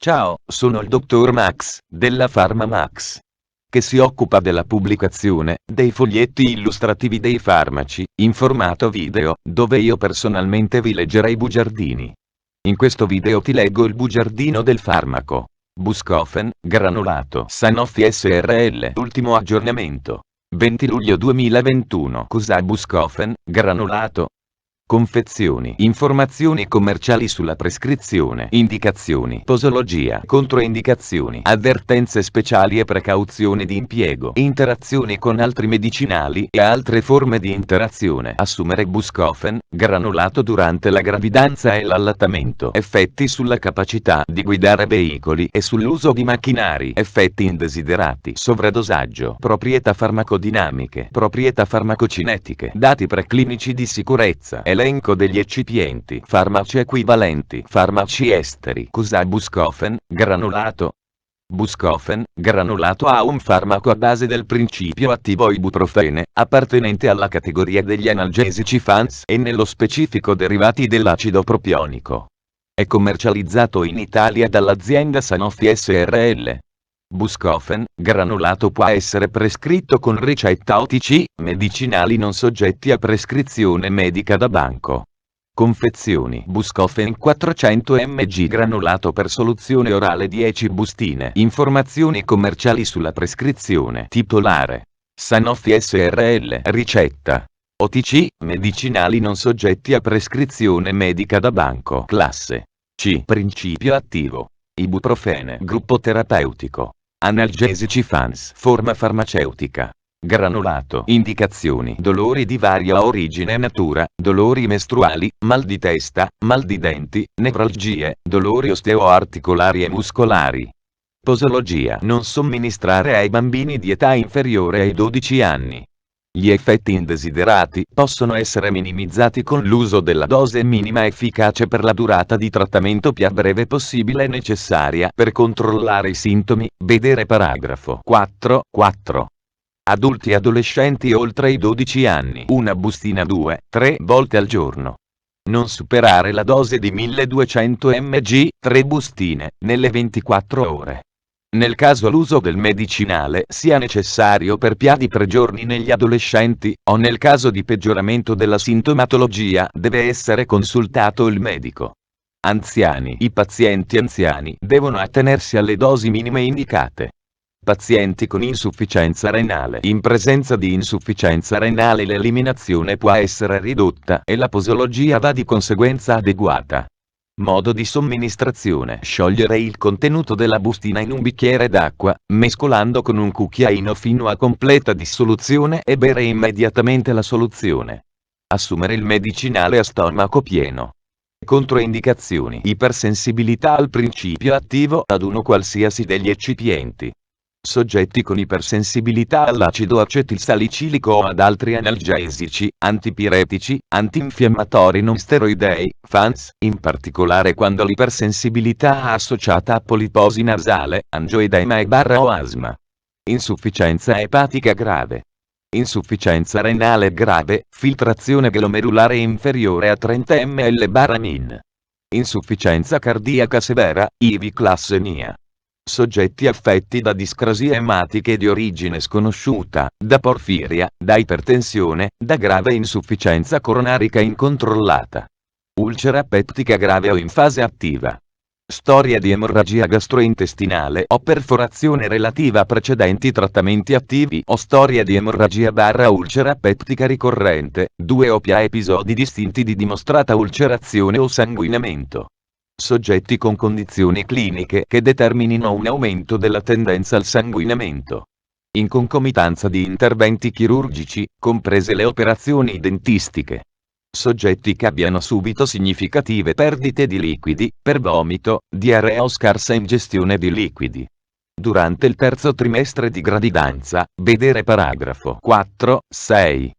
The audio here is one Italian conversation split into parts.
Ciao, sono il dottor Max, della PharmaMax, che si occupa della pubblicazione dei foglietti illustrativi dei farmaci, in formato video, dove io personalmente vi leggerei i bugiardini. In questo video ti leggo il bugiardino del farmaco Buscofen, granulato Sanofi SRL. Ultimo aggiornamento. 20 luglio 2021. Cos'è Buscofen, granulato? Confezioni. Informazioni commerciali sulla prescrizione. Indicazioni. Posologia. Controindicazioni. Avvertenze speciali e precauzioni di impiego. Interazioni con altri medicinali e altre forme di interazione. Assumere Buscofen, granulato durante la gravidanza e l'allattamento. Effetti sulla capacità di guidare veicoli e sull'uso di macchinari. Effetti indesiderati. Sovradosaggio. Proprietà farmacodinamiche. Proprietà farmacocinetiche. Dati preclinici di sicurezza. Elenco degli eccipienti. Farmaci equivalenti. Farmaci esteri. Cos'è Buscofen, granulato? Buscofen, granulato è un farmaco a base del principio attivo ibuprofene, appartenente alla categoria degli analgesici FANS e nello specifico derivati dell'acido propionico. È commercializzato in Italia dall'azienda Sanofi SRL. Buscofen, granulato può essere prescritto con ricetta OTC, medicinali non soggetti a prescrizione medica da banco. Confezioni. Buscofen 400 mg granulato per soluzione orale 10 bustine. Informazioni commerciali sulla prescrizione. Titolare: Sanofi SRL. Ricetta: OTC, medicinali non soggetti a prescrizione medica da banco. Classe C. Principio attivo: ibuprofene. Gruppo terapeutico: analgesici FANS. Forma farmaceutica: granulato. Indicazioni: dolori di varia origine e natura, dolori mestruali, mal di testa, mal di denti, nevralgie, dolori osteoarticolari e muscolari. Posologia: non somministrare ai bambini di età inferiore ai 12 anni. Gli effetti indesiderati possono essere minimizzati con l'uso della dose minima efficace per la durata di trattamento più breve possibile necessaria per controllare i sintomi. Vedere paragrafo 4. Adulti e adolescenti oltre i 12 anni. Una bustina 2-3 volte al giorno. Non superare la dose di 1200 mg, 3 bustine, nelle 24 ore. Nel caso l'uso del medicinale sia necessario per più di 3 giorni negli adolescenti, o nel caso di peggioramento della sintomatologia, deve essere consultato il medico. Anziani. I pazienti anziani devono attenersi alle dosi minime indicate. Pazienti con insufficienza renale. In presenza di insufficienza renale l'eliminazione può essere ridotta e la posologia va di conseguenza adeguata. Modo di somministrazione: sciogliere il contenuto della bustina in un bicchiere d'acqua, mescolando con un cucchiaino fino a completa dissoluzione e bere immediatamente la soluzione. Assumere il medicinale a stomaco pieno. Controindicazioni: ipersensibilità al principio attivo ad uno qualsiasi degli eccipienti. Soggetti con ipersensibilità all'acido acetilsalicilico o ad altri analgesici, antipiretici, antinfiammatori non steroidei, FANS, in particolare quando l'ipersensibilità è associata a poliposi nasale, angioedema o asma. Insufficienza epatica grave. Insufficienza renale grave, filtrazione glomerulare inferiore a 30 ml/min. Insufficienza cardiaca severa, ivi classenia. Soggetti affetti da discrasie ematiche di origine sconosciuta, da porfiria, da ipertensione, da grave insufficienza coronarica incontrollata. Ulcera peptica grave o in fase attiva. Storia di emorragia gastrointestinale o perforazione relativa a precedenti trattamenti attivi o storia di emorragia/ulcera peptica ricorrente, 2 o più episodi distinti di dimostrata ulcerazione o sanguinamento. Soggetti con condizioni cliniche che determinino un aumento della tendenza al sanguinamento. In concomitanza di interventi chirurgici, comprese le operazioni dentistiche. Soggetti che abbiano subito significative perdite di liquidi, per vomito, diarrea o scarsa ingestione di liquidi. Durante il terzo trimestre di gravidanza, vedere paragrafo 4-6.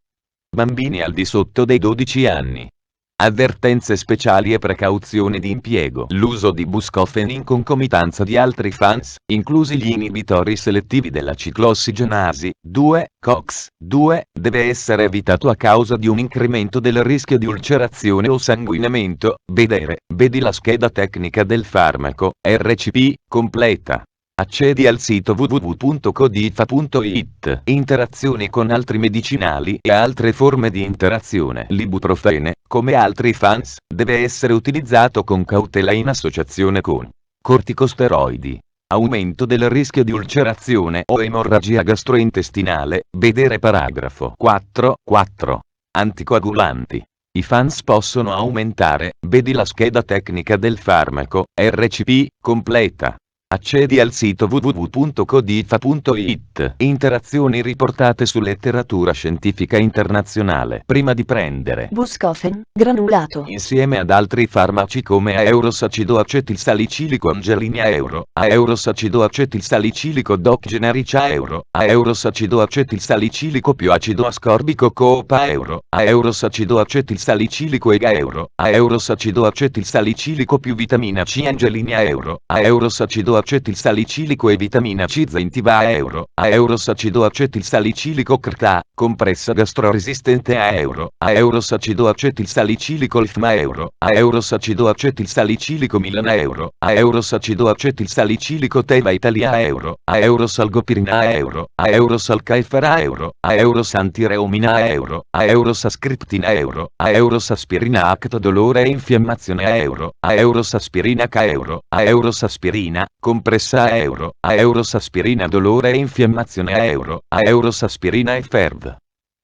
Bambini al di sotto dei 12 anni. Avvertenze speciali e precauzioni di impiego. L'uso di Buscofen in concomitanza di altri FANS, inclusi gli inibitori selettivi della ciclossigenasi 2, COX-2, deve essere evitato a causa di un incremento del rischio di ulcerazione o sanguinamento. Vedi la scheda tecnica del farmaco, RCP, completa. Accedi al sito www.codifa.it. Interazioni con altri medicinali e altre forme di interazione. L'ibuprofene, come altri FANS, deve essere utilizzato con cautela in associazione con corticosteroidi. Aumento del rischio di ulcerazione o emorragia gastrointestinale. Vedere paragrafo 4.4. Anticoagulanti. I FANS possono aumentare. Vedi la scheda tecnica del farmaco, RCP, completa. Accedi al sito www.codifa.it. Interazioni riportate su letteratura scientifica internazionale. Prima di prendere Buscofen, granulato. insieme ad altri farmaci come aerosacidoacetilsalicilico Angelina Euro, aerosacidoacetilsalicilico Doc Generica Euro, aerosacidoacetilsalicilico più acido ascorbico Copa Euro, aerosacidoacetilsalicilico Ega Euro, aerosacidoacetilsalicilico più vitamina C Angelina Euro, aerosacidoacetilsalicilico e vitamina C Zentiva Euro, aerosacidoacetilsalicilico CRTA, compressa gastroresistente a Euro, aerosacidoacetilsalicilico Lfma Euro, aerosacidoacetilsalicilico Milana Euro, aerosacidoacetilsalicilico Teva Italia Euro, aerosalgopirina Euro, aerosalcaifera Euro, aerosantireumina Euro, aerosascriptina Euro, aerosaspirina acto dolore e infiammazione Euro, aerosaspirina K Euro, aerosaspirina, compressa Euro, aerosaspirina dolore e infiammazione Euro, aerosaspirina e FERV.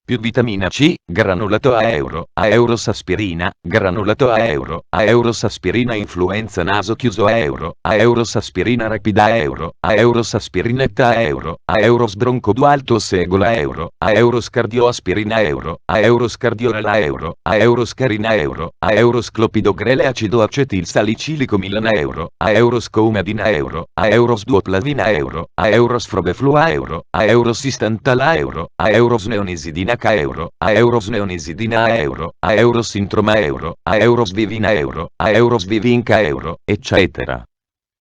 Più vitamina C, granulato a Euro, aerosaspirina, granulato a Euro, aerosaspirina influenza naso chiuso a Euro, aerosaspirina rapida a Euro, aerosaspirinetta a Euro, aerosbroncodualto segola Euro, aeroscardioaspirina Euro, aeroscardiorela Euro, aeroscarina Euro, aerosclopidogrele acido acetilsalicilico Milana Euro, aeroscoumadina Euro, aerosduoplavina Euro, aerosfrobeflua Euro, aerosistantala Euro, aerosneonisidina K Euro, aerosneonisidina Euro, aerosintroma Euro, aerosvivina Euro, aerosvivinca Euro, eccetera.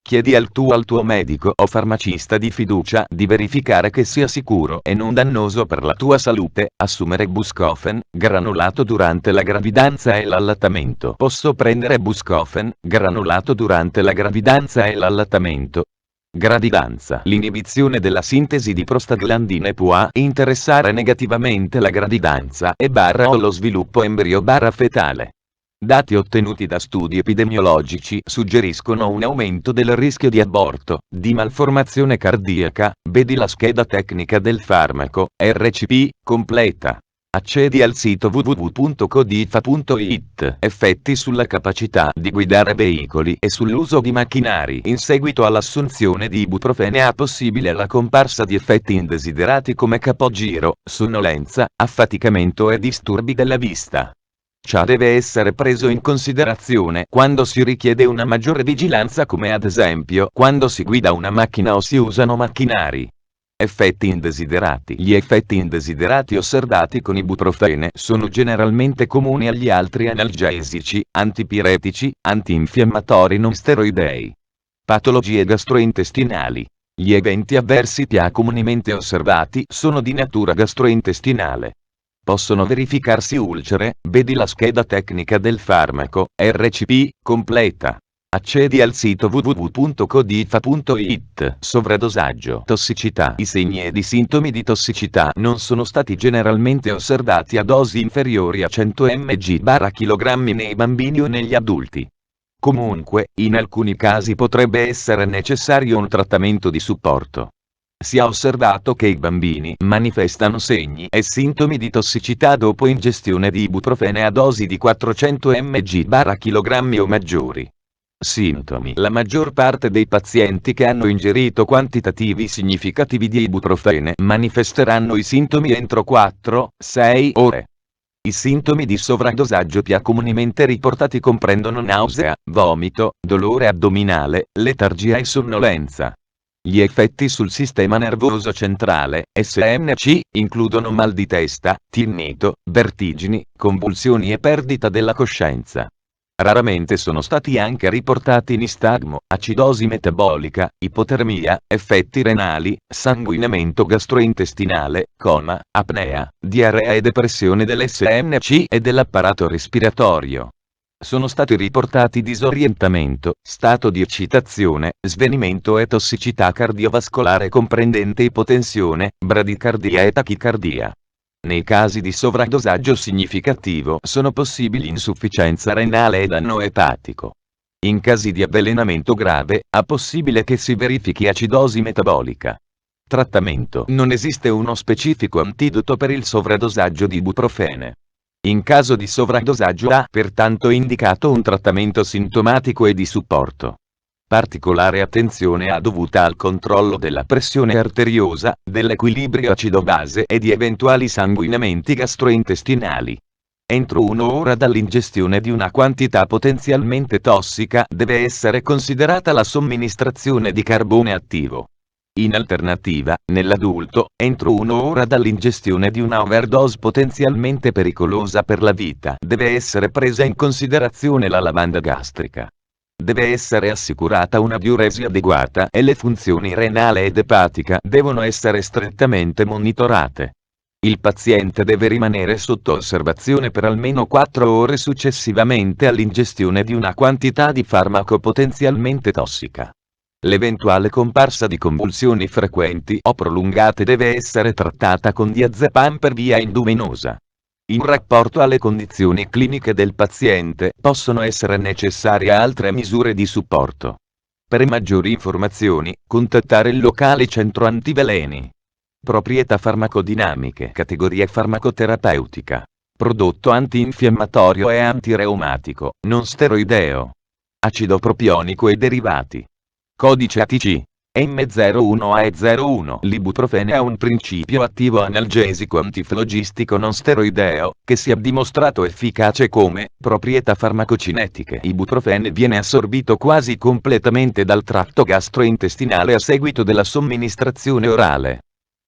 Chiedi al tuo medico o farmacista di fiducia di verificare che sia sicuro e non dannoso per la tua salute assumere Buscofen, granulato durante la gravidanza e l'allattamento. Posso prendere Buscofen, granulato durante la gravidanza e l'allattamento. Gravidanza. L'inibizione della sintesi di prostaglandine può interessare negativamente la gravidanza e o lo sviluppo embrio-fetale. Dati ottenuti da studi epidemiologici suggeriscono un aumento del rischio di aborto, di malformazione cardiaca. Vedi la scheda tecnica del farmaco, RCP, completa. Accedi al sito www.codifa.it. Effetti sulla capacità di guidare veicoli e sull'uso di macchinari. In seguito all'assunzione di ibuprofene è possibile la comparsa di effetti indesiderati come capogiro, sonnolenza, affaticamento e disturbi della vista. Ciò deve essere preso in considerazione quando si richiede una maggiore vigilanza, come ad esempio quando si guida una macchina o si usano macchinari. Effetti indesiderati. Gli effetti indesiderati osservati con ibuprofene sono generalmente comuni agli altri analgesici, antipiretici, antinfiammatori non steroidei. Patologie gastrointestinali. Gli eventi avversi più comunemente osservati sono di natura gastrointestinale. Possono verificarsi ulcere. Vedi la scheda tecnica del farmaco, RCP, completa. Accedi al sito www.codifa.it. Sovradosaggio. Tossicità. I segni ed i sintomi di tossicità non sono stati generalmente osservati a dosi inferiori a 100 mg/kg nei bambini o negli adulti. Comunque, in alcuni casi potrebbe essere necessario un trattamento di supporto. Si è osservato che i bambini manifestano segni e sintomi di tossicità dopo ingestione di ibuprofene a dosi di 400 mg/kg o maggiori. Sintomi. La maggior parte dei pazienti che hanno ingerito quantitativi significativi di ibuprofene manifesteranno i sintomi entro 4-6 ore. I sintomi di sovradosaggio più comunemente riportati comprendono nausea, vomito, dolore addominale, letargia e sonnolenza. Gli effetti sul sistema nervoso centrale, SNC, includono mal di testa, tinnitus, vertigini, convulsioni e perdita della coscienza. Raramente sono stati anche riportati nistagmo, acidosi metabolica, ipotermia, effetti renali, sanguinamento gastrointestinale, coma, apnea, diarrea e depressione dell'SNC e dell'apparato respiratorio. Sono stati riportati disorientamento, stato di eccitazione, svenimento e tossicità cardiovascolare comprendente ipotensione, bradicardia e tachicardia. Nei casi di sovradosaggio significativo sono possibili insufficienza renale e danno epatico. In casi di avvelenamento grave, è possibile che si verifichi acidosi metabolica. Trattamento: non esiste uno specifico antidoto per il sovradosaggio di ibuprofene. In caso di sovradosaggio va pertanto indicato un trattamento sintomatico e di supporto. Particolare attenzione è dovuta al controllo della pressione arteriosa, dell'equilibrio acido-base e di eventuali sanguinamenti gastrointestinali. Entro un'ora dall'ingestione di una quantità potenzialmente tossica deve essere considerata la somministrazione di carbone attivo. In alternativa, nell'adulto, entro un'ora dall'ingestione di una overdose potenzialmente pericolosa per la vita, deve essere presa in considerazione la lavanda gastrica. Deve essere assicurata una diuresi adeguata e le funzioni renale ed epatica devono essere strettamente monitorate. Il paziente deve rimanere sotto osservazione per almeno 4 ore successivamente all'ingestione di una quantità di farmaco potenzialmente tossica. L'eventuale comparsa di convulsioni frequenti o prolungate deve essere trattata con diazepam per via endovenosa. In rapporto alle condizioni cliniche del paziente, possono essere necessarie altre misure di supporto. Per maggiori informazioni, contattare il locale centro antiveleni. Proprietà farmacodinamiche, categoria farmacoterapeutica. Prodotto antinfiammatorio e antireumatico, non steroideo. Acido propionico e derivati. Codice ATC M01AE01. L'ibuprofene ha un principio attivo analgesico antiflogistico non steroideo, che si è dimostrato efficace come proprietà farmacocinetiche. Ibuprofene viene assorbito quasi completamente dal tratto gastrointestinale a seguito della somministrazione orale.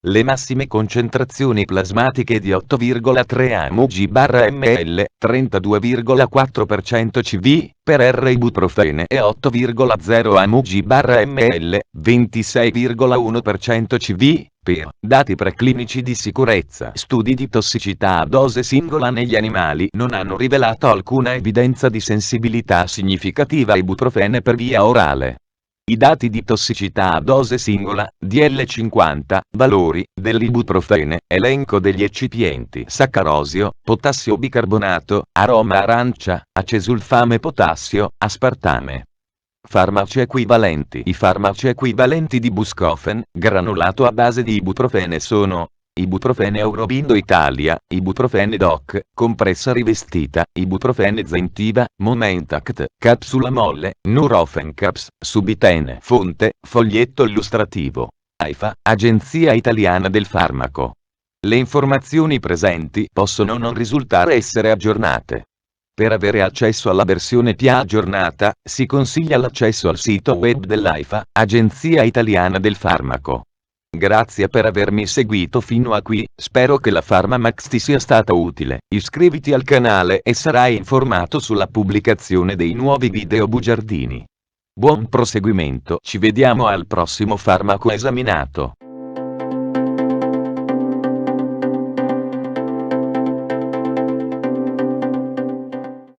Le massime concentrazioni plasmatiche di 8,3 mg/ml, 32,4% CV, per R ibuprofene e 8,0 mg/ml, 26,1% CV, per dati preclinici di sicurezza. Studi di tossicità a dose singola negli animali non hanno rivelato alcuna evidenza di sensibilità significativa a ibuprofene per via orale. I dati di tossicità a dose singola, DL50, valori, dell'ibuprofene, elenco degli eccipienti: saccarosio, potassio bicarbonato, aroma arancia, acesulfame potassio, aspartame. Farmaci equivalenti. I farmaci equivalenti di Buscofen, granulato a base di ibuprofene sono: ibuprofene Aurobindo Italia, ibuprofene DOC, compressa rivestita, ibuprofene Zentiva, Momentact, capsula molle, Nurofen Caps, Subitene. Fonte, foglietto illustrativo. AIFA, Agenzia Italiana del Farmaco. Le informazioni presenti possono non risultare essere aggiornate. Per avere accesso alla versione più aggiornata, si consiglia l'accesso al sito web dell'AIFA, Agenzia Italiana del Farmaco. Grazie per avermi seguito fino a qui, spero che la PharmaMax ti sia stata utile. Iscriviti al canale e sarai informato sulla pubblicazione dei nuovi video bugiardini. Buon proseguimento, ci vediamo al prossimo farmaco esaminato.